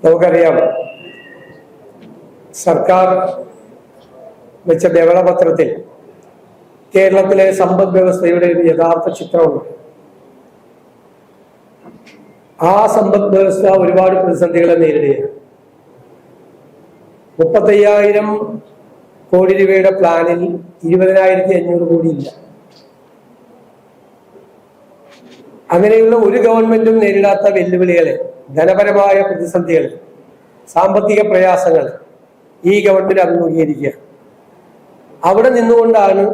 നമുക്കറിയാം, സർക്കാർ വെച്ച ധവളപത്രത്തിൽ കേരളത്തിലെ സമ്പദ് വ്യവസ്ഥയുടെ ഒരു യഥാർത്ഥ ചിത്രമുണ്ട്. ആ സമ്പദ് വ്യവസ്ഥ ഒരുപാട് പ്രതിസന്ധികളെ നേരിടുകയാണ്. 35,000 കോടി രൂപയുടെ പ്ലാനിൽ 20,500 കോടി ഇല്ല. അങ്ങനെയുള്ള ഒരു ഗവൺമെന്റും നേരിടാത്ത വെല്ലുവിളികളെ, ധനപരമായ പ്രതിസന്ധികൾ, സാമ്പത്തിക പ്രയാസങ്ങൾ ഈ ഗവൺമെന്റ് അഭിമുഖീകരിക്കുക. അവിടെ നിന്നുകൊണ്ടാണ്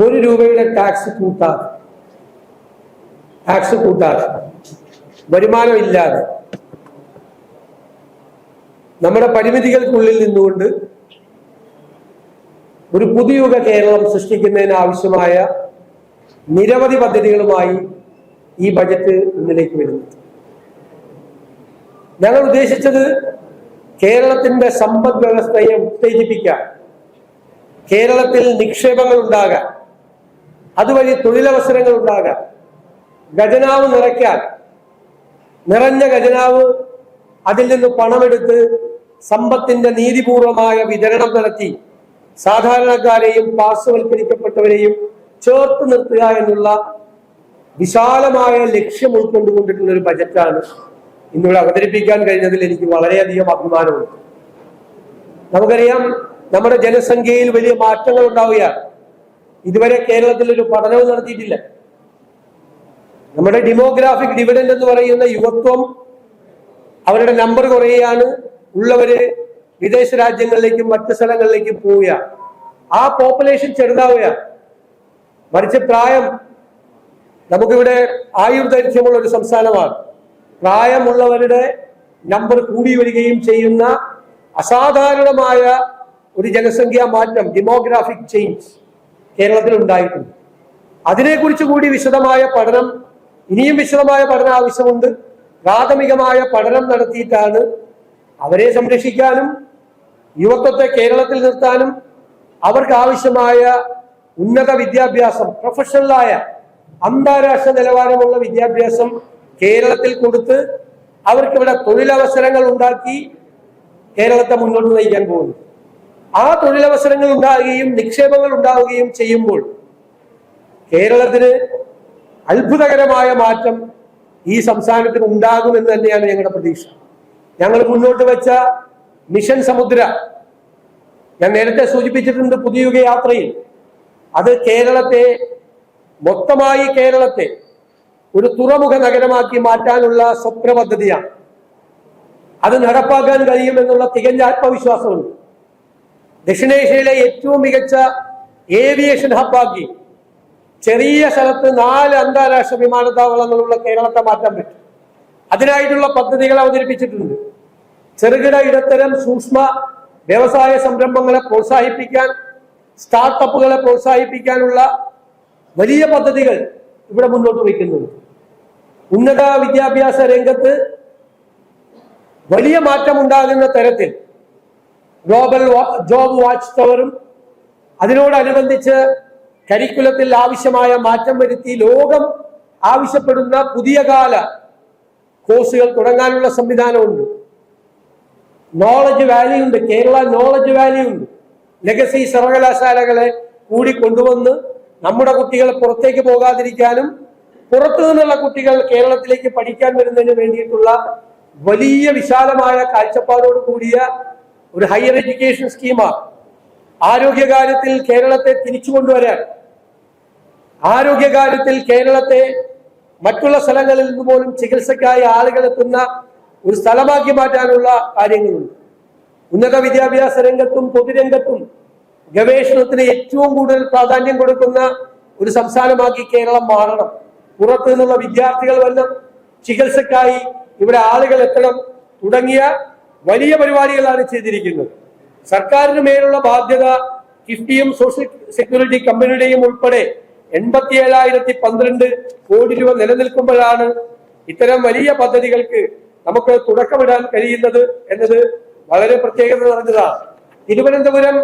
1 രൂപയുടെ ടാക്സ് കൂട്ടാതെ വരുമാനമില്ലാതെ നമ്മുടെ പരിമിതികൾക്കുള്ളിൽ നിന്നുകൊണ്ട് ഒരു പുതുയുഗ കേരളം സൃഷ്ടിക്കുന്നതിന് ആവശ്യമായ നിരവധി പദ്ധതികളുമായി ഈ ബജറ്റ് മുന്നിലേക്ക് വരുന്നു. ഞങ്ങൾ ഉദ്ദേശിച്ചത് കേരളത്തിന്റെ സമ്പദ് വ്യവസ്ഥയെ ഉത്തേജിപ്പിക്കാൻ, കേരളത്തിൽ നിക്ഷേപങ്ങൾ ഉണ്ടാകാൻ, അതുവഴി തൊഴിലവസരങ്ങൾ ഉണ്ടാകാൻ, ഖജനാവ് നിറയ്ക്കാൻ, നിറഞ്ഞ ഖജനാവ് അതിൽ നിന്ന് പണമെടുത്ത് സമ്പത്തിന്റെ നീതിപൂർവമായ വിതരണം നടത്തി സാധാരണക്കാരെയും പാർശ്വവൽക്കരിക്കപ്പെട്ടവരെയും ചേർത്ത് നിർത്തുക എന്നുള്ള വിശാലമായ ലക്ഷ്യം ഉൾക്കൊണ്ടുകൊണ്ടിട്ടുള്ള ഒരു ബജറ്റാണ് ഇന്നിവിടെ അവതരിപ്പിക്കാൻ കഴിഞ്ഞതിൽ എനിക്ക് വളരെയധികം അഭിമാനമുണ്ട്. നമുക്കറിയാം, നമ്മുടെ ജനസംഖ്യയിൽ വലിയ മാറ്റങ്ങൾ ഉണ്ടാവുകയാണ്. ഇതുവരെ കേരളത്തിൽ ഒരു പഠനവും നടത്തിയിട്ടില്ല. നമ്മുടെ ഡെമോഗ്രാഫിക് ഡിവിഡൻഡ് എന്ന് പറയുന്ന യുവത്വം, അവരുടെ നമ്പർ കുറയുകയാണ്. ഉള്ളവര് വിദേശ രാജ്യങ്ങളിലേക്കും മറ്റു സ്ഥലങ്ങളിലേക്കും പോവുക. ആ പോപ്പുലേഷൻ ചെറുതാവുകയാണ്. മറിച്ച് പ്രായം, നമുക്കിവിടെ ആയുർദൈർഘ്യമുള്ള ഒരു സംസ്ഥാനമാണ്. പ്രായമുള്ളവരുടെ നമ്പർ കൂടി വരികയും ചെയ്യുന്ന അസാധാരണമായ ഒരു ജനസംഖ്യാ മാറ്റം, ഡെമോഗ്രാഫിക് ചേഞ്ച് കേരളത്തിൽ ഉണ്ടായിട്ടുണ്ട്. അതിനെക്കുറിച്ച് കൂടി വിശദമായ പഠനം, ഇനിയും വിശദമായ പഠനം ആവശ്യമുണ്ട്. പ്രാഥമികമായ പഠനം നടത്തിയിട്ടാണ് അവരെ സംരക്ഷിക്കാനും യുവത്വത്തെ കേരളത്തിൽ നിർത്താനും അവർക്ക് ആവശ്യമായ ഉന്നത വിദ്യാഭ്യാസം, പ്രൊഫഷണലായ അന്താരാഷ്ട്ര നിലവാരമുള്ള വിദ്യാഭ്യാസം കേരളത്തിൽ കൊടുത്ത് അവർക്കിവിടെ തൊഴിലവസരങ്ങൾ ഉണ്ടാക്കി കേരളത്തെ മുന്നോട്ട് നയിക്കാൻ പോകുന്നു. ആ തൊഴിലവസരങ്ങൾ ഉണ്ടാവുകയും നിക്ഷേപങ്ങൾ ഉണ്ടാവുകയും ചെയ്യുമ്പോൾ കേരളത്തിന് അത്ഭുതകരമായ മാറ്റം ഈ സംസ്ഥാനത്തിന് ഉണ്ടാകുമെന്ന് തന്നെയാണ് ഞങ്ങളുടെ പ്രതീക്ഷ. ഞങ്ങൾ മുന്നോട്ട് വെച്ച മിഷൻ സമുദ്ര, ഞാൻ നേരത്തെ സൂചിപ്പിച്ചിട്ടുണ്ട്, പുതിയുഗ യാത്രയിൽ അത് കേരളത്തെ, മൊത്തമായി കേരളത്തെ ഒരു തുറമുഖ നഗരമാക്കി മാറ്റാനുള്ള സ്വപ്ന പദ്ധതിയാണ്. അത് നടപ്പാക്കാൻ കഴിയുമെന്നുള്ള തികഞ്ഞ ആത്മവിശ്വാസമുണ്ട്. ദക്ഷിണേഷ്യയിലെ ഏറ്റവും മികച്ച ഏവിയേഷൻ ഹബ്ബാക്കി ചെറിയ സ്ഥലത്ത് 4 അന്താരാഷ്ട്ര വിമാനത്താവളങ്ങളുള്ള കേരളത്തെ മാറ്റാൻ പറ്റും. അതിനായിട്ടുള്ള പദ്ധതികൾ അവതരിപ്പിച്ചിട്ടുണ്ട്. ചെറുകിട, ഇടത്തരം, സൂക്ഷ്മ വ്യവസായ സംരംഭങ്ങളെ പ്രോത്സാഹിപ്പിക്കാൻ, സ്റ്റാർട്ടപ്പുകളെ പ്രോത്സാഹിപ്പിക്കാനുള്ള വലിയ പദ്ധതികൾ ഇവിടെ മുന്നോട്ട് വയ്ക്കുന്നുണ്ട്. ഉന്നത വിദ്യാഭ്യാസ രംഗത്ത് വലിയ മാറ്റം ഉണ്ടാകുന്ന തരത്തിൽ ഗ്ലോബൽ ജോബ് വാച്ച് ടവറും അതിനോടനുബന്ധിച്ച് കരിക്കുലത്തിൽ ആവശ്യമായ മാറ്റം വരുത്തി ലോകം ആവശ്യപ്പെടുന്ന പുതിയ കാല കോഴ്സുകൾ തുടങ്ങാനുള്ള സംവിധാനമുണ്ട്. നോളജ് വാലി ഉണ്ട്, കേരള നോളജ് വാലി ഉണ്ട്. ലെഗസി സർവകലാശാലകളെ കൂടി കൊണ്ടുവന്ന് നമ്മുടെ കുട്ടികൾ പുറത്തേക്ക് പോകാതിരിക്കാനും പുറത്തു നിന്നുള്ള കുട്ടികൾ കേരളത്തിലേക്ക് പഠിക്കാൻ വരുന്നതിന് വേണ്ടിയിട്ടുള്ള വലിയ വിശാലമായ കാഴ്ചപ്പാടോട് കൂടിയ ഒരു ഹയർ എഡ്യൂക്കേഷൻ സ്കീമാണ്. ആരോഗ്യകാര്യത്തിൽ കേരളത്തെ തിരിച്ചു കൊണ്ടുവരാൻ, ആരോഗ്യകാര്യത്തിൽ കേരളത്തെ മറ്റുള്ള സ്ഥലങ്ങളിൽ നിന്ന് പോലും ചികിത്സയ്ക്കായി ആളുകൾ എത്തുന്ന ഒരു സ്ഥലമാക്കി മാറ്റാനുള്ള കാര്യങ്ങളുണ്ട്. ഉന്നത വിദ്യാഭ്യാസ രംഗത്തും പൊതുരംഗത്തും ഗവേഷണത്തിന് ഏറ്റവും കൂടുതൽ പ്രാധാന്യം കൊടുക്കുന്ന ഒരു സംസ്ഥാനമാക്കി കേരളം മാറണം. പുറത്തു നിന്നുള്ള വിദ്യാർത്ഥികൾ വരണം, ചികിത്സക്കായി ഇവിടെ ആളുകൾ എത്തണം തുടങ്ങിയ വലിയ പരിപാടികളാണ് ചെയ്തിരിക്കുന്നത്. സർക്കാരിന് മേലുള്ള ബാധ്യത കിഫ്ബിയും സോഷ്യൽ സെക്യൂരിറ്റി കമ്പനിയുടെയും ഉൾപ്പെടെ 87,012 കോടി രൂപ നിലനിൽക്കുമ്പോഴാണ് ഇത്തരം വലിയ പദ്ധതികൾക്ക് നമുക്ക് തുടക്കമിടാൻ കഴിയുന്നത് എന്നത് വളരെ പ്രത്യേകത നിറഞ്ഞതാണ്. തിരുവനന്തപുരം,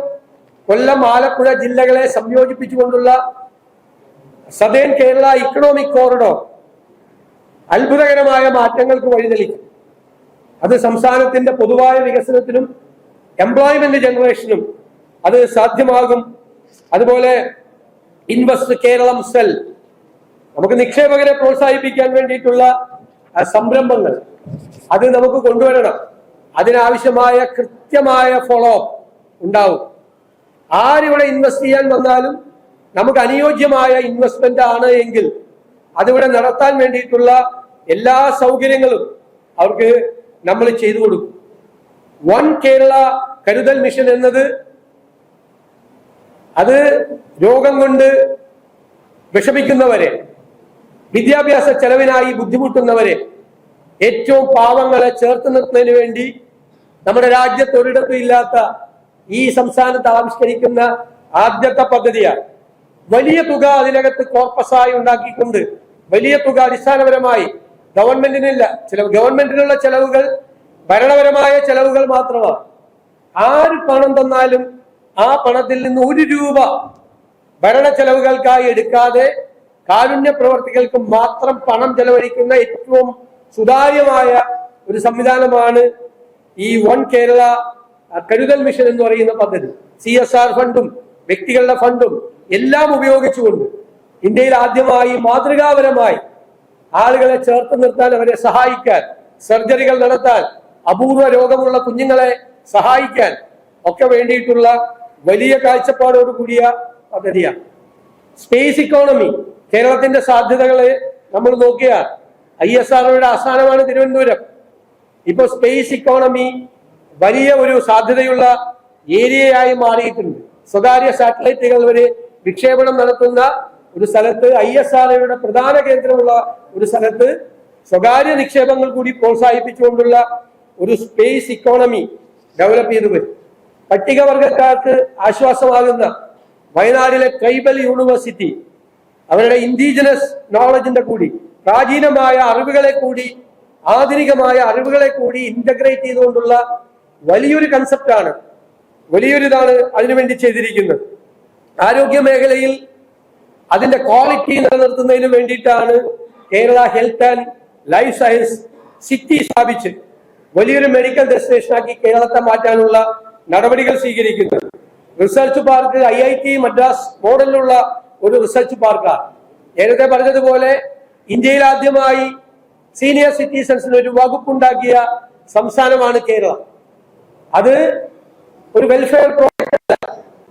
കൊല്ലം, ആലപ്പുഴ ജില്ലകളെ സംയോജിപ്പിച്ചുകൊണ്ടുള്ള സദേൺ കേരള ഇക്കണോമിക് കോറിഡോർ അത്ഭുതകരമായ മാറ്റങ്ങൾക്ക് വഴിതെളിക്കും. അത് സംസ്ഥാനത്തിന്റെ പൊതുവായ വികസനത്തിനും എംപ്ലോയ്മെന്റ് ജനറേഷനും അത് സാധ്യമാകും. അതുപോലെ ഇൻവെസ്റ്റ് കേരളം സെൽ, നമുക്ക് നിക്ഷേപകരെ പ്രോത്സാഹിപ്പിക്കാൻ വേണ്ടിയിട്ടുള്ള സംരംഭങ്ങൾ അത് നമുക്ക് കൊണ്ടുവരണം. അതിനാവശ്യമായ കൃത്യമായ ഫോളോ അപ്പ് ഉണ്ടാവും. ആരിവിടെ ഇൻവെസ്റ്റ് ചെയ്യാൻ വന്നാലും നമുക്ക് അനുയോജ്യമായ ഇൻവെസ്റ്റ്മെന്റ് ആണ് എങ്കിൽ അതിവിടെ നടത്താൻ വേണ്ടിയിട്ടുള്ള എല്ലാ സൗകര്യങ്ങളും അവർക്ക് നമ്മൾ ചെയ്തു കൊടുക്കും. വൺ കേരള കരുതൽ മിഷൻ എന്നത് അത് രോഗം കൊണ്ട് വിഷമിക്കുന്നവരെ, വിദ്യാഭ്യാസ ചെലവിനായി ബുദ്ധിമുട്ടുന്നവരെ, ഏറ്റവും പാവങ്ങളെ ചേർത്ത് നിർത്തുന്നതിന് വേണ്ടി നമ്മുടെ രാജ്യത്ത് ഒരിടത്തും ഇല്ലാത്ത ഈ സംസ്ഥാനത്ത് ആവിഷ്കരിക്കുന്ന ആദ്യത്തെ പദ്ധതിയാണ്. വലിയ തുക അതിനകത്ത് കോർപ്പസായി ഉണ്ടാക്കിക്കൊണ്ട് വലിയ തുക അടിസ്ഥാനപരമായി ഗവൺമെന്റിനില്ല. ഗവൺമെന്റിനുള്ള ചെലവുകൾ ഭരണപരമായ ചെലവുകൾ മാത്രമാണ്. ആര് പണം തന്നാലും ആ പണത്തിൽ നിന്ന് 1 രൂപ ഭരണ ചെലവുകൾക്കായി എടുക്കാതെ കാരുണ്യ പ്രവർത്തികൾക്ക് മാത്രം പണം ചെലവഴിക്കുന്ന ഏറ്റവും സുതാര്യമായ ഒരു സംവിധാനമാണ് ഈ വൺ കേരള കരുതൽ മിഷൻ എന്ന് പറയുന്ന പദ്ധതി. CSR ഫണ്ടും വ്യക്തികളുടെ ഫണ്ടും എല്ലാം ഉപയോഗിച്ചുകൊണ്ട് ഇന്ത്യയിൽ ആദ്യമായി മാതൃകാപരമായി ആളുകളെ ചേർത്ത് നിർത്താൻ, അവരെ സഹായിക്കാൻ, സർജറികൾ നടത്താൻ, അപൂർവ രോഗമുള്ള കുഞ്ഞുങ്ങളെ സഹായിക്കാൻ ഒക്കെ വേണ്ടിയിട്ടുള്ള വലിയ കാഴ്ചപ്പാടോട് കൂടിയ പദ്ധതിയാണ്. സ്പേസ് ഇക്കോണമി, കേരളത്തിന്റെ സാധ്യതകളെ നമ്മൾ നോക്കിയാൽ ISROയുടെ ആസ്ഥാനമാണ് തിരുവനന്തപുരം. ഇപ്പൊ സ്പേസ് ഇക്കോണമി വലിയ ഒരു സാധ്യതയുള്ള ഏരിയയായി മാറിയിട്ടുണ്ട്. സ്വകാര്യ സാറ്റലൈറ്റുകൾ വരെ വിക്ഷേപണം നടത്തുന്ന ഒരു സ്ഥലത്ത്, ISROയുടെ പ്രധാന കേന്ദ്രമുള്ള ഒരു സ്ഥലത്ത് സ്വകാര്യ നിക്ഷേപങ്ങൾ കൂടി പ്രോത്സാഹിപ്പിച്ചുകൊണ്ടുള്ള ഒരു സ്പേസ് ഇക്കോണമി ഡെവലപ്പ് ചെയ്തു വരും. പട്ടികവർഗക്കാർക്ക് ആശ്വാസമാകുന്ന വയനാടിലെ ട്രൈബൽ യൂണിവേഴ്സിറ്റി അവരുടെ ഇൻഡിജിനസ് നോളജിന്റെ കൂടി, പ്രാചീനമായ അറിവുകളെ കൂടി, ആധുനികമായ അറിവുകളെ കൂടി ഇന്റഗ്രേറ്റ് ചെയ്തുകൊണ്ടുള്ള വലിയൊരു കൺസെപ്റ്റാണ്, വലിയൊരിതാണ് അതിനുവേണ്ടി ചെയ്തിരിക്കുന്നത്. ആരോഗ്യ മേഖലയിൽ അതിന്റെ ക്വാളിറ്റി നിലനിർത്തുന്നതിന് വേണ്ടിയിട്ടാണ് Kerala health and life science city സ്ഥാപിച്ച് വലിയൊരു മെഡിക്കൽ ഡെസ്റ്റിനേഷനാക്കി കേരളത്തെ മാറ്റാനുള്ള നടപടികൾ സ്വീകരിക്കുന്നത്. റിസർച്ച് പാർക്ക് IIT മദ്രാസ് മോഡലിലുള്ള ഒരു റിസർച്ച് പാർക്കാണ്. നേരത്തെ പറഞ്ഞതുപോലെ ഇന്ത്യയിൽ ആദ്യമായി സീനിയർ സിറ്റിസൺസിന് ഒരു വകുപ്പുണ്ടാക്കിയ സംസ്ഥാനമാണ് കേരളം. അത് ഒരു വെൽഫെയർ പ്രോജക്റ്റ് അല്ല,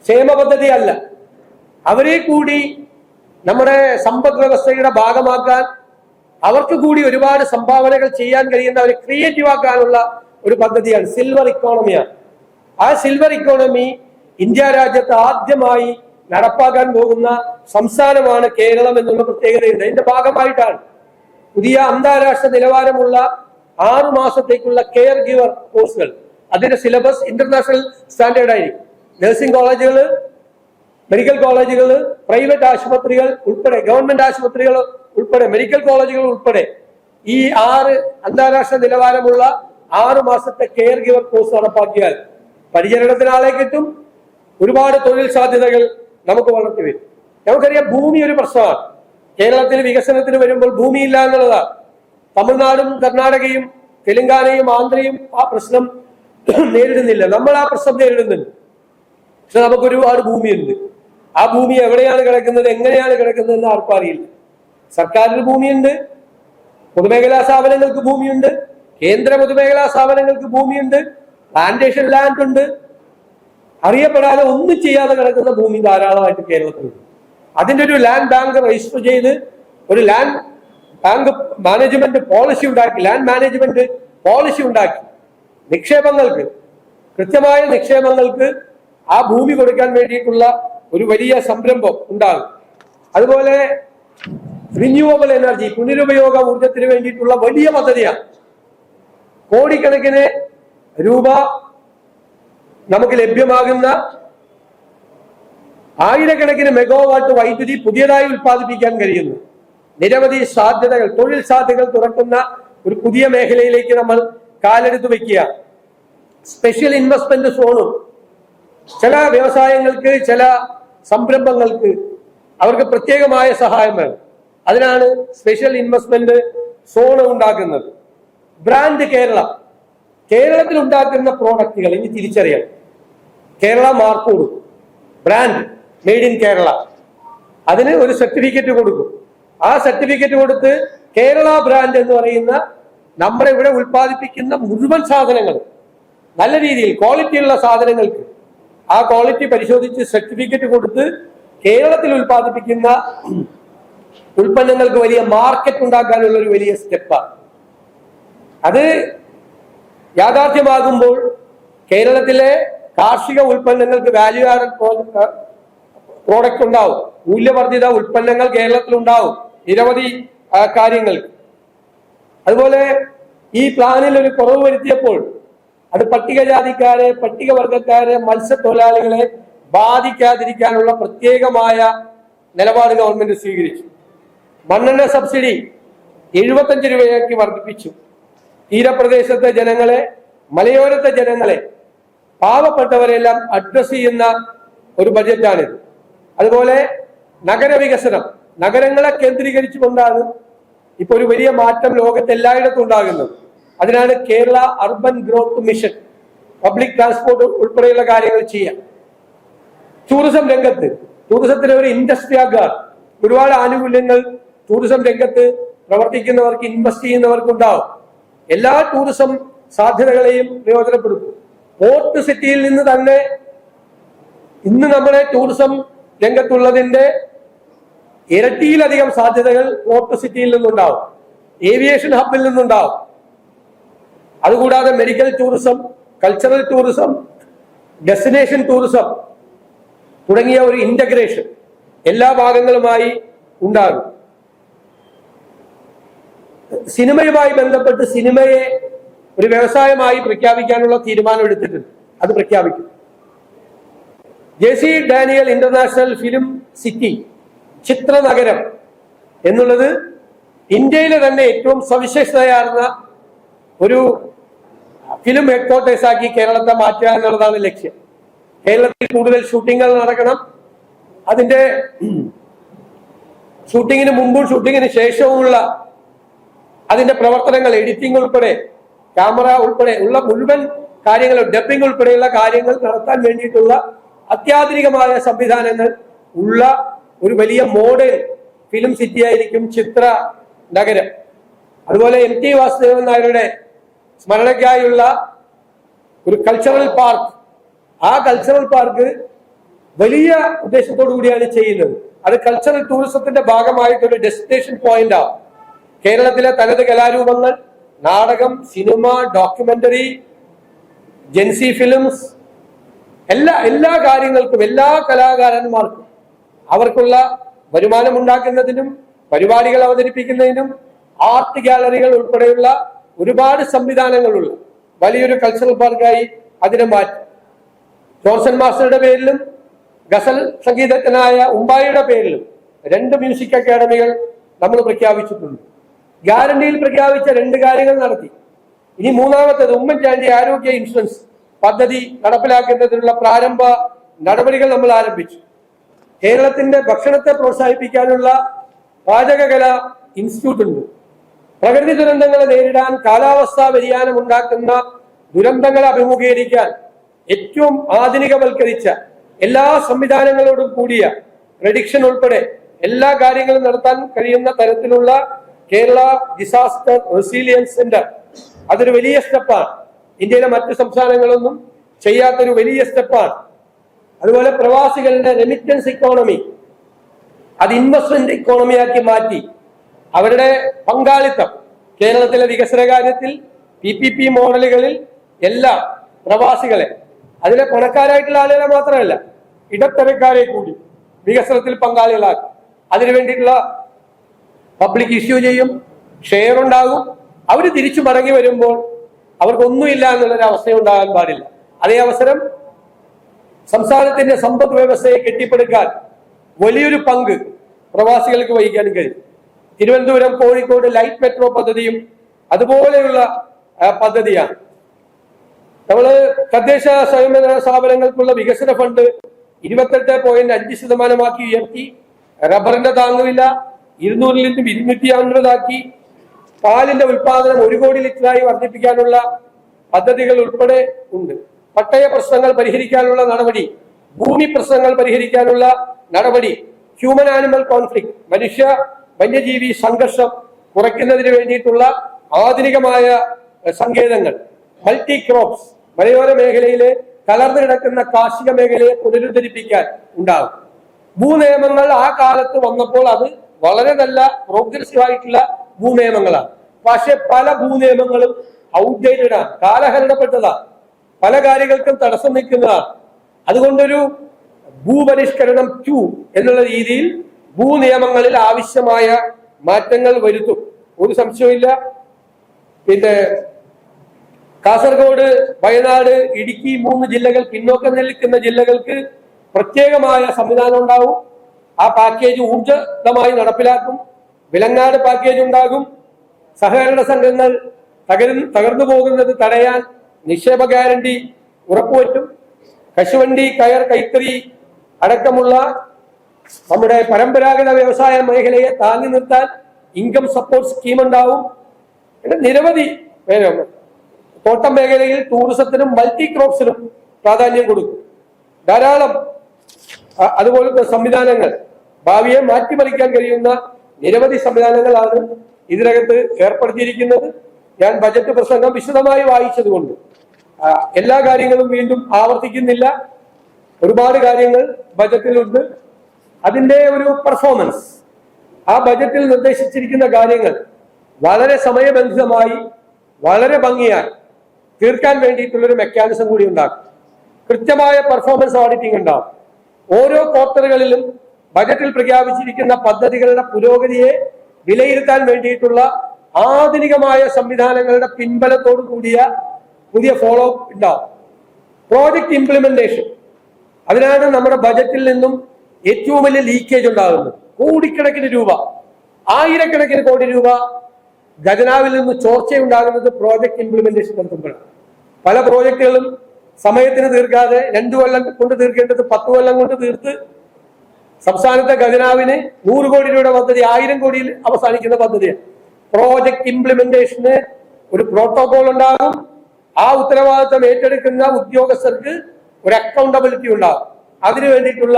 ക്ഷേമ പദ്ധതി അല്ല. അവരെ കൂടി നമ്മുടെ സമ്പദ് വ്യവസ്ഥയുടെ ഭാഗമാക്കാൻ, അവർക്ക് കൂടി ഒരുപാട് സംഭാവനകൾ ചെയ്യാൻ കഴിയുന്ന, അവരെ ക്രിയേറ്റീവ് ആക്കാനുള്ള ഒരു പദ്ധതിയാണ്, സിൽവർ ഇക്കോണമിയാണ്. ആ സിൽവർ ഇക്കോണമി ഇന്ത്യ രാജ്യത്ത് ആദ്യമായി നടപ്പാക്കാൻ പോകുന്ന സംസ്ഥാനമാണ് കേരളം എന്നുള്ള പ്രത്യേകതയുണ്ട്. അതിന്റെ ഭാഗമായിട്ടാണ് പുതിയ അന്താരാഷ്ട്ര നിലവാരമുള്ള 6 മാസത്തേക്കുള്ള കെയർ ഗിവർ കോഴ്സുകൾ, അതിന്റെ സിലബസ് ഇന്റർനാഷണൽ സ്റ്റാൻഡേർഡ് ആയിരിക്കും. നഴ്സിംഗ് കോളേജുകൾ, മെഡിക്കൽ കോളേജുകൾ, പ്രൈവറ്റ് ആശുപത്രികൾ ഉൾപ്പെടെ, ഗവൺമെന്റ് ആശുപത്രികൾ ഉൾപ്പെടെ, മെഡിക്കൽ കോളേജുകൾ ഉൾപ്പെടെ ഈ 6 അന്താരാഷ്ട്ര നിലവാരമുള്ള 6 മാസത്തെ കെയർ ഗിവർ കോഴ്സ് നടപ്പാക്കിയാൽ പരിചരണത്തിന് ആളെ കിട്ടും, ഒരുപാട് തൊഴിൽ സാധ്യതകൾ നമുക്ക് വളർത്തി വരും. നമുക്കറിയാം, ഭൂമി ഒരു പ്രശ്നമാണ്. കേരളത്തിൽ വികസനത്തിന് വരുമ്പോൾ ഭൂമിയില്ല എന്നുള്ളതാണ്. തമിഴ്നാടും കർണാടകയും തെലങ്കാനയും ആന്ധ്രയും ആ പ്രശ്നം നേരിടുന്നില്ല, നമ്മൾ ആ പ്രശ്നം നേരിടുന്നുണ്ട്. പക്ഷെ നമുക്ക് ഒരുപാട് ഭൂമിയുണ്ട്. ആ ഭൂമി എവിടെയാണ് കിടക്കുന്നത്, എങ്ങനെയാണ് കിടക്കുന്നത് എന്ന് ആർക്കും അറിയില്ല. സർക്കാരിന് ഭൂമിയുണ്ട്, പൊതുമേഖലാ സ്ഥാപനങ്ങൾക്ക് ഭൂമിയുണ്ട്, കേന്ദ്ര പൊതുമേഖലാ സ്ഥാപനങ്ങൾക്ക് ഭൂമിയുണ്ട്, പ്ലാന്റേഷൻ ലാൻഡ് ഉണ്ട്. അറിയപ്പെടാതെ ഒന്നും ചെയ്യാതെ കിടക്കുന്ന ഭൂമി ധാരാളമായിട്ട് കേരളത്തിലുണ്ട്. അതിന്റെ ഒരു ലാൻഡ് ബാങ്ക് രജിസ്റ്റർ ചെയ്ത് ഒരു ലാൻഡ് ബാങ്ക് മാനേജ്മെന്റ് പോളിസി ഉണ്ടാക്കി, ലാൻഡ് മാനേജ്മെന്റ് പോളിസി ഉണ്ടാക്കി, നിക്ഷേപങ്ങൾക്ക്, കൃത്യമായ നിക്ഷേപങ്ങൾക്ക് ആ ഭൂമി കൊടുക്കാൻ വേണ്ടിയിട്ടുള്ള ഒരു വലിയ സംരംഭം ഉണ്ടാകും. അതുപോലെ റിന്യൂവബിൾ എനർജി, പുനരുപയോഗ ഊർജത്തിന് വേണ്ടിയിട്ടുള്ള വലിയ പദ്ധതിയാണ്. കോടിക്കണക്കിന് രൂപ നമുക്ക് ലഭ്യമാകുന്ന, ആയിരക്കണക്കിന് മെഗാവാട്ട് വൈദ്യുതി പുതിയതായി ഉൽപ്പാദിപ്പിക്കാൻ കഴിയുന്ന നിരവധി സാധ്യതകൾ, തൊഴിൽ സാധ്യതകൾ തുറക്കുന്ന ഒരു പുതിയ മേഖലയിലേക്ക് നമ്മൾ കാലെടുത്ത് വെക്കുക. സ്പെഷ്യൽ ഇൻവെസ്റ്റ്മെന്റ് സോണും, ചില വ്യവസായങ്ങൾക്ക്, ചില സംരംഭങ്ങൾക്ക് അവർക്ക് പ്രത്യേകമായ സഹായം വേണം. അതിനാണ് സ്പെഷ്യൽ ഇൻവെസ്റ്റ്മെന്റ് സോൺ ഉണ്ടാക്കുന്നത്. ബ്രാൻഡ് കേരള, കേരളത്തിൽ ഉണ്ടാക്കുന്ന പ്രോഡക്റ്റുകൾ ഇനി തിരിച്ചറിയണം. കേരള മാർക്ക് കൊടുക്കും, ബ്രാൻഡ് മെയ്ഡ് ഇൻ കേരള, അതിന് ഒരു സർട്ടിഫിക്കറ്റ് കൊടുക്കും. ആ സർട്ടിഫിക്കറ്റ് കൊടുത്ത് കേരള ബ്രാൻഡ് എന്ന് പറയുന്ന നമ്മുടെ ഇവിടെ ഉൽപ്പാദിപ്പിക്കുന്ന മുഴുവൻ സാധനങ്ങളും നല്ല രീതിയിൽ ക്വാളിറ്റിയുള്ള സാധനങ്ങൾക്ക് ആ ക്വാളിറ്റി പരിശോധിച്ച് സർട്ടിഫിക്കറ്റ് കൊടുത്ത് കേരളത്തിൽ ഉൽപ്പാദിപ്പിക്കുന്ന ഉൽപ്പന്നങ്ങൾക്ക് വലിയ മാർക്കറ്റ് ഉണ്ടാക്കാനുള്ള ഒരു വലിയ സ്റ്റെപ്പാണ്. അത് യാഥാർത്ഥ്യമാകുമ്പോൾ കേരളത്തിലെ കാർഷിക ഉൽപ്പന്നങ്ങൾക്ക് വാല്യൂ ആഡഡ് പ്രോഡക്റ്റ് ഉണ്ടാവും, മൂല്യവർദ്ധിത ഉൽപ്പന്നങ്ങൾ കേരളത്തിൽ ഉണ്ടാവും, നിരവധി കാര്യങ്ങൾക്ക്. അതുപോലെ ഈ പ്ലാനിൽ ഒരു കുറവ് വരുത്തിയപ്പോൾ അത് പട്ടികജാതിക്കാരെ, പട്ടികവർഗക്കാരെ, മത്സ്യത്തൊഴിലാളികളെ ബാധിക്കാതിരിക്കാനുള്ള പ്രത്യേകമായ നിലപാട് ഗവൺമെന്റ് സ്വീകരിച്ചു. മണ്ണെണ്ണ സബ്സിഡി 75 രൂപയാക്കി വർദ്ധിപ്പിച്ചു. തീരപ്രദേശത്തെ ജനങ്ങളെ, മലയോരത്തെ ജനങ്ങളെ, പാവപ്പെട്ടവരെല്ലാം അഡ്രസ് ചെയ്യുന്ന ഒരു ബജറ്റാണിത്. അതുപോലെ നഗരവികസനം, നഗരങ്ങളെ കേന്ദ്രീകരിച്ചുകൊണ്ടാണ് ഇപ്പൊ ഒരു വലിയ മാറ്റം ലോകത്ത് എല്ലായിടത്തും ഉണ്ടാകുന്നത്. അതിനാണ് Kerala urban growth mission. Public transport ഉൾപ്പെടെയുള്ള കാര്യങ്ങൾ ചെയ്യാം. ടൂറിസം രംഗത്ത്, ടൂറിസത്തിലെ ഒരു ഇൻഡസ്ട്രി ആകാൻ ഒരുപാട് ആനുകൂല്യങ്ങൾ ടൂറിസം രംഗത്ത് പ്രവർത്തിക്കുന്നവർക്ക്, ഇൻവെസ്റ്റ് ചെയ്യുന്നവർക്ക് ഉണ്ടാവും. എല്ലാ ടൂറിസം സാധ്യതകളെയും പ്രയോജനപ്പെടുത്തും. പോർട്ട് സിറ്റിയിൽ നിന്ന് തന്നെ ഇന്ന് നമ്മുടെ ടൂറിസം രംഗത്തുള്ളതിന്റെ ഇരട്ടിയിലധികം സാധ്യതകൾ പോർട്ട് സിറ്റിയിൽ നിന്നുണ്ടാവും, ഏവിയേഷൻ ഹബിൽ നിന്നുണ്ടാവും. അതുകൂടാതെ medical tourism, cultural tourism, destination tourism തുടങ്ങിയ ഒരു ഇന്റഗ്രേഷൻ എല്ലാ ഭാഗങ്ങളുമായി ഉണ്ടാകും. സിനിമയുമായി ബന്ധപ്പെട്ട് സിനിമയെ ഒരു വ്യവസായമായി പ്രഖ്യാപിക്കാനുള്ള തീരുമാനം എടുത്തിട്ടുണ്ട്. അത് പ്രഖ്യാപിക്കും. JC Daniel international film city, ചിത്ര നഗരം എന്നുള്ളത് ഇന്ത്യയിലെ തന്നെ ഏറ്റവും സവിശേഷതയാർന്ന ഒരു ഫിലിം ഹെഡ്ക്വാർട്ടേഴ്സ് ആക്കി കേരളത്തെ മാറ്റുക എന്നുള്ളതാണ് ലക്ഷ്യം. കേരളത്തിൽ കൂടുതൽ ഷൂട്ടിങ്ങുകൾ നടക്കണം. അതിന്റെ ഷൂട്ടിങ്ങിന് മുമ്പും ഷൂട്ടിങ്ങിന് ശേഷവുമുള്ള അതിന്റെ പ്രവർത്തനങ്ങൾ, എഡിറ്റിംഗ് ഉൾപ്പെടെ, ക്യാമറ ഉൾപ്പെടെ ഉള്ള മുഴുവൻ കാര്യങ്ങൾ, ഡബിംഗ് ഉൾപ്പെടെയുള്ള കാര്യങ്ങൾ നടത്താൻ വേണ്ടിയിട്ടുള്ള അത്യാധുനികമായ സംവിധാനങ്ങൾ ഉള്ള ഒരു വലിയ മോഡൽ ഫിലിം സിറ്റി ആയിരിക്കും ചിത്ര നഗരം. അതുപോലെ MT വാസുദേവൻ നായരുടെ സ്മരണയ്ക്കായുള്ള ഒരു കൾച്ചറൽ പാർക്ക്, ആ കൾച്ചറൽ പാർക്ക് വലിയ ഉദ്ദേശത്തോടു കൂടിയാണ് ചെയ്യുന്നത്. അത് കൾച്ചറൽ ടൂറിസത്തിന്റെ ഭാഗമായിട്ടൊരു ഡെസ്റ്റിനേഷൻ പോയിന്റ് ആവും. കേരളത്തിലെ തനത് കലാരൂപങ്ങൾ, നാടകം, സിനിമ, ഡോക്യുമെന്ററി, ജെൻസി ഫിലിംസ്, എല്ലാ കാര്യങ്ങൾക്കും, എല്ലാ കലാകാരന്മാർക്കും അവർക്കുള്ള വരുമാനം ഉണ്ടാക്കുന്നതിനും പരിപാടികൾ അവതരിപ്പിക്കുന്നതിനും ആർട്ട് ഗാലറികൾ ഉൾപ്പെടെയുള്ള ഒരുപാട് സംവിധാനങ്ങളുള്ള വലിയൊരു കൾച്ചറൽ പാർക്കായി അതിനെ മാറ്റി. ജോൺസൺ മാസ്റ്ററുടെ പേരിലും ഗസൽ സംഗീതജ്ഞനായ ഉമ്പായിയുടെ പേരിലും 2 മ്യൂസിക് അക്കാദമികൾ നമ്മൾ പ്രഖ്യാപിച്ചിട്ടുണ്ട്. ഗ്യാരണ്ടിയിൽ പ്രഖ്യാപിച്ച 2 കാര്യങ്ങൾ നടത്തി. ഇനി മൂന്നാമത്തേത് ഉമ്മൻചാണ്ടി ആരോഗ്യ ഇൻഷുറൻസ് പദ്ധതി നടപ്പിലാക്കുന്നതിനുള്ള പ്രാരംഭ നടപടികൾ നമ്മൾ ആരംഭിച്ചു. കേരളത്തിന്റെ ഭക്ഷണത്തെ പ്രോത്സാഹിപ്പിക്കാനുള്ള പാചകകല ഇൻസ്റ്റിറ്റ്യൂട്ട് ഉണ്ട്. പ്രകൃതി ദുരന്തങ്ങളെ നേരിടാൻ, കാലാവസ്ഥാ വ്യതിയാനം ഉണ്ടാക്കുന്ന ദുരന്തങ്ങളെ അഭിമുഖീകരിക്കാൻ ഏറ്റവും ആധുനികവൽക്കരിച്ച എല്ലാ സംവിധാനങ്ങളോടും കൂടിയ പ്രഡിക്ഷൻ ഉൾപ്പെടെ എല്ലാ കാര്യങ്ങളും നടത്താൻ കഴിയുന്ന തരത്തിലുള്ള കേരള ഡിസാസ്റ്റർ റെസിലിയൻസ് സെന്റർ, അതൊരു വലിയ സ്റ്റെപ്പാണ്. ഇന്ത്യയിലെ മറ്റു സംസ്ഥാനങ്ങളൊന്നും ചെയ്യാത്തൊരു വലിയ സ്റ്റെപ്പാണ്. അതുപോലെ പ്രവാസികളുടെ റെമിറ്റൻസ് ഇക്കോണമി, അത് ഇൻവെസ്റ്റ്മെന്റ് ഇക്കോണമിയാക്കി മാറ്റി അവരുടെ പങ്കാളിത്തം കേരളത്തിലെ വികസന കാര്യത്തിൽ PPP മോഡലുകളിൽ എല്ലാം പ്രവാസികളെ, അതിലെ പണക്കാരായിട്ടുള്ള ആളുകളെ മാത്രമല്ല ഇടത്തരക്കാരെ കൂടി വികസനത്തിൽ പങ്കാളികളാക്കും. അതിനു വേണ്ടിയിട്ടുള്ള പബ്ലിക് ഇഷ്യൂ ചെയ്യും, ഷെയർ ഉണ്ടാകും. അവർ തിരിച്ചു മടങ്ങി വരുമ്പോൾ അവർക്കൊന്നുമില്ല എന്നുള്ളൊരു അവസ്ഥയുണ്ടാകാൻ പാടില്ല. അതേ അവസരം സംസ്ഥാനത്തിന്റെ സമ്പദ് വ്യവസ്ഥയെ കെട്ടിപ്പടുക്കാൻ വലിയൊരു പങ്ക് പ്രവാസികൾക്ക് വഹിക്കാനും കഴിയും. തിരുവനന്തപുരം, കോഴിക്കോട് ലൈറ്റ് മെട്രോ പദ്ധതിയും അതുപോലെയുള്ള പദ്ധതിയാണ്. നമ്മള് തദ്ദേശ സ്വയംഭരണ സ്ഥാപനങ്ങൾക്കുള്ള വികസന ഫണ്ട് 28.5% ഉയർത്തി. റബ്ബറിന്റെ താങ്ങുവില 200-ൽ നിന്നും 250 ആക്കി. പാലിന്റെ ഉൽപാദനം 1 കോടി ലിറ്ററായി വർദ്ധിപ്പിക്കാനുള്ള പദ്ധതികൾ ഉൾപ്പെടെ ഉണ്ട്. പട്ടയ പ്രശ്നങ്ങൾ പരിഹരിക്കാനുള്ള നടപടി, ഭൂമി പ്രശ്നങ്ങൾ പരിഹരിക്കാനുള്ള നടപടി, ഹ്യൂമൻ ആനിമൽ കോൺഫ്ലിക്ട്, മനുഷ്യ വന്യജീവി സംഘർഷം കുറയ്ക്കുന്നതിന് വേണ്ടിയിട്ടുള്ള ആധുനികമായ സങ്കേതങ്ങൾ, മൾട്ടി ക്രോപ്സ്, മലയോര മേഖലയിലെ കലർന്നു കിടക്കുന്ന കാർഷിക മേഖലയെ പുനരുദ്ധരിപ്പിക്കാൻ ഉണ്ടാകും. ഭൂനിയമങ്ങൾ ആ കാലത്ത് വന്നപ്പോൾ അത് വളരെ നല്ല പ്രോഗ്രസീവ് ആയിട്ടുള്ള ഭൂനിയമങ്ങളാണ്. പക്ഷെ പല ഭൂനിയമങ്ങളും ഔട്ട്ഡേറ്റഡ് ആണ്, കാലഹരണപ്പെട്ടതാണ്, പല കാര്യങ്ങൾക്കും തടസ്സം നിൽക്കുന്നതാണ്. അതുകൊണ്ടൊരു ഭൂപരിഷ്കരണം 2 എന്നുള്ള രീതിയിൽ ഭൂനിയമങ്ങളിൽ ആവശ്യമായ മാറ്റങ്ങൾ വരുത്തും, ഒരു സംശയമില്ല. പിന്നെ കാസർഗോഡ്, വയനാട്, ഇടുക്കി 3 ജില്ലകൾ പിന്നോക്കം നിൽക്കുന്ന ജില്ലകൾക്ക് പ്രത്യേകമായ സംവിധാനം ഉണ്ടാവും. ആ പാക്കേജ് ഊർജിതമായി നടപ്പിലാക്കും. വിലങ്ങാട് പാക്കേജ് ഉണ്ടാകും. സഹകരണ സംഘങ്ങൾ തകർന്നു പോകുന്നത് തടയാൻ നിക്ഷേപ ഗ്യാരണ്ടി ഉറപ്പുവറ്റും. കശുവണ്ടി, കയർ, കൈത്തറി അടക്കമുള്ള നമ്മുടെ പരമ്പരാഗത വ്യവസായ മേഖലയെ താങ്ങി നിർത്താൻ ഇൻകം സപ്പോർട്ട് സ്കീം ഉണ്ടാവും. നിരവധി തോട്ടം മേഖലയിൽ ടൂറിസത്തിനും മൾട്ടി ക്രോപ്സിനും പ്രാധാന്യം കൊടുക്കും. ധാരാളം അതുപോലത്തെ സംവിധാനങ്ങൾ, ഭാവിയെ മാറ്റിമറിക്കാൻ കഴിയുന്ന നിരവധി സംവിധാനങ്ങളാണ് ഇതിനകത്ത് ഏർപ്പെടുത്തിയിരിക്കുന്നത്. ഞാൻ ബജറ്റ് പ്രസംഗം വിശദമായി വായിച്ചതുകൊണ്ട് എല്ലാ കാര്യങ്ങളും വീണ്ടും ആവർത്തിക്കുന്നില്ല. ഒരുപാട് കാര്യങ്ങൾ ബജറ്റിലുണ്ട്. അതിന്റെ ഒരു പെർഫോമൻസ്, ആ ബജറ്റിൽ നിർദ്ദേശിച്ചിരിക്കുന്ന കാര്യങ്ങൾ വളരെ സമയബന്ധിതമായി വളരെ ഭംഗിയായി തീർക്കാൻ വേണ്ടിയിട്ടുള്ളൊരു മെക്കാനിസം കൂടി ഉണ്ടാകും. കൃത്യമായ പെർഫോമൻസ് ഓഡിറ്റിംഗ് ഉണ്ടാകും. ഓരോ ക്വാർട്ടറുകളിലും ബജറ്റിൽ പ്രഖ്യാപിച്ചിരിക്കുന്ന പദ്ധതികളുടെ പുരോഗതിയെ വിലയിരുത്താൻ വേണ്ടിയിട്ടുള്ള ആധുനികമായ സംവിധാനങ്ങളുടെ പിൻബലത്തോടു കൂടിയ പുതിയ ഫോളോ അപ്പ് ഉണ്ടാവും. പ്രോജക്ട് ഇംപ്ലിമെന്റേഷൻ, അതിനാണ് നമ്മുടെ ബജറ്റിൽ നിന്നും ഏറ്റവും വലിയ ലീക്കേജ് ഉണ്ടാകുന്നത്. കോടിക്കണക്കിന് രൂപ, ആയിരക്കണക്കിന് കോടി രൂപ ഖജനാവിൽ നിന്ന് ചോർച്ചയുണ്ടാകുന്നത് പ്രോജക്ട് ഇംപ്ലിമെന്റേഷൻ നടത്തുമ്പോഴാണ്. പല പ്രോജക്റ്റുകളും സമയത്തിന് തീർക്കാതെ 2 കൊല്ലം കൊണ്ട് തീർക്കേണ്ടത് 10 കൊല്ലം കൊണ്ട് തീർത്ത് സംസ്ഥാനത്തെ ഖജനാവിന് 100 കോടി രൂപയുടെ പദ്ധതി 1000 കോടിയിൽ അവസാനിക്കുന്ന പദ്ധതിയാണ്. പ്രോജക്ട് ഇംപ്ലിമെന്റേഷന് ഒരു പ്രോട്ടോകോൾ ഉണ്ടാകും. ആ ഉത്തരവാദിത്തം ഏറ്റെടുക്കുന്ന ഉദ്യോഗസ്ഥർക്ക് ഒരു അക്കൗണ്ടബിലിറ്റി ഉണ്ടാകും. അതിനു വേണ്ടിയിട്ടുള്ള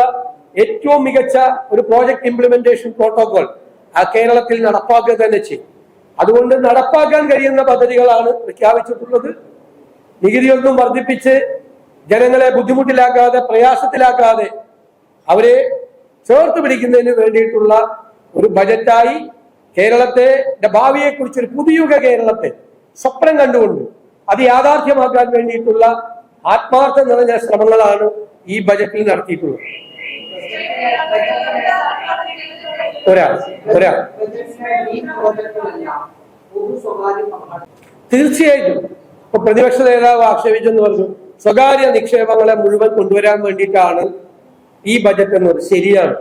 ഏറ്റവും മികച്ച ഒരു പ്രോജക്ട് ഇംപ്ലിമെന്റേഷൻ പ്രോട്ടോകോൾ ആ കേരളത്തിൽ നടപ്പാക്കുക തന്നെ ചെയ്യും. അതുകൊണ്ട് നടപ്പാക്കാൻ കഴിയുന്ന പദ്ധതികളാണ് പ്രഖ്യാപിച്ചിട്ടുള്ളത്. നികുതിയൊന്നും വർദ്ധിപ്പിച്ച് ജനങ്ങളെ ബുദ്ധിമുട്ടിലാക്കാതെ, പ്രയാസത്തിലാക്കാതെ അവരെ ചേർത്ത് പിടിക്കുന്നതിന് വേണ്ടിയിട്ടുള്ള ഒരു ബജറ്റായി കേരളത്തെ ഭാവിയെക്കുറിച്ച് ഒരു പുതിയുഗ കേരളത്തെ സ്വപ്നം കണ്ടുകൊണ്ട് അത് യാഥാർത്ഥ്യമാക്കാൻ വേണ്ടിയിട്ടുള്ള ആത്മാർത്ഥം നിറഞ്ഞ ശ്രമങ്ങളാണ് ഈ ബജറ്റിൽ നടത്തിയിട്ടുള്ളത്. തീർച്ചയായിട്ടും ഇപ്പൊ പ്രതിപക്ഷ നേതാവ് ആക്ഷേപിച്ചെന്ന് പറഞ്ഞു, സ്വകാര്യ നിക്ഷേപങ്ങളെ മുഴുവൻ കൊണ്ടുവരാൻ വേണ്ടിയിട്ടാണ് ഈ ബജറ്റ് എന്നത്. ശരിയാണ്,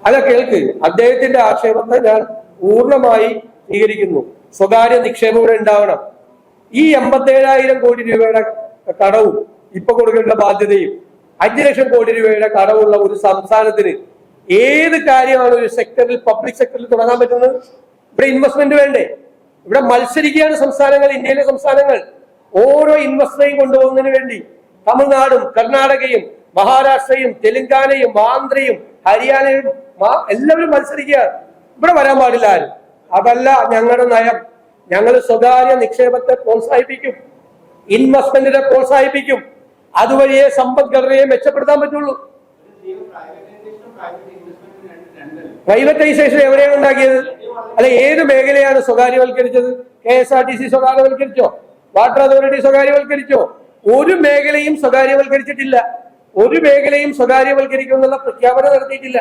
അല്ല കേൾക്ക്, അദ്ദേഹത്തിന്റെ ആക്ഷേപത്തെ ഞാൻ പൂർണ്ണമായി സ്വീകരിക്കുന്നു. സ്വകാര്യ നിക്ഷേപം ഇവിടെ ഉണ്ടാവണം. ഈ 87,000 കോടി രൂപയുടെ കടവും ഇപ്പൊ കൊടുക്കേണ്ട ബാധ്യതയും 5 ലക്ഷം കോടി രൂപയുടെ കടവുള്ള ഒരു സംസ്ഥാനത്തിന് ഏത് കാര്യമാണ് ഒരു സെക്ടറിൽ, പബ്ലിക് സെക്ടറിൽ തുടങ്ങാൻ പറ്റുന്നത്? ഇവിടെ ഇൻവെസ്റ്റ്മെന്റ് വേണ്ടേ? ഇവിടെ മത്സരിക്കുകയാണ് സംസ്ഥാനങ്ങൾ, ഇന്ത്യയിലെ സംസ്ഥാനങ്ങൾ. ഓരോ ഇൻവെസ്റ്ററേയും കൊണ്ടുപോകുന്നതിന് വേണ്ടി തമിഴ്നാടും കർണാടകയും മഹാരാഷ്ട്രയും തെലങ്കാനയും ആന്ധ്രയും ഹരിയാനയും എല്ലാവരും മത്സരിക്കുകയാണ്. ഇവിടെ വരാൻ പാടില്ല ആരും. അതല്ല ഞങ്ങളുടെ നയം. ഞങ്ങൾ സ്വകാര്യ നിക്ഷേപത്തെ പ്രോത്സാഹിപ്പിക്കും, ഇൻവെസ്റ്റ്മെന്റിനെ പ്രോത്സാഹിപ്പിക്കും. അതുവഴിയേ സമ്പദ്ഘടനയെ മെച്ചപ്പെടുത്താൻ പറ്റുള്ളൂ. പ്രൈവറ്റൈസേഷൻ എവിടെയാണ് ഉണ്ടാക്കിയത്? അല്ല, ഏത് മേഖലയാണ് സ്വകാര്യവൽക്കരിച്ചത്? KSRTC സ്വകാര്യവൽക്കരിച്ചോ? വാട്ടർ അതോറിറ്റി സ്വകാര്യവൽക്കരിച്ചോ? ഒരു മേഖലയും സ്വകാര്യവൽക്കരിച്ചിട്ടില്ല. ഒരു മേഖലയും സ്വകാര്യവൽക്കരിക്കുമെന്നുള്ള പ്രഖ്യാപനം നടത്തിയിട്ടില്ല.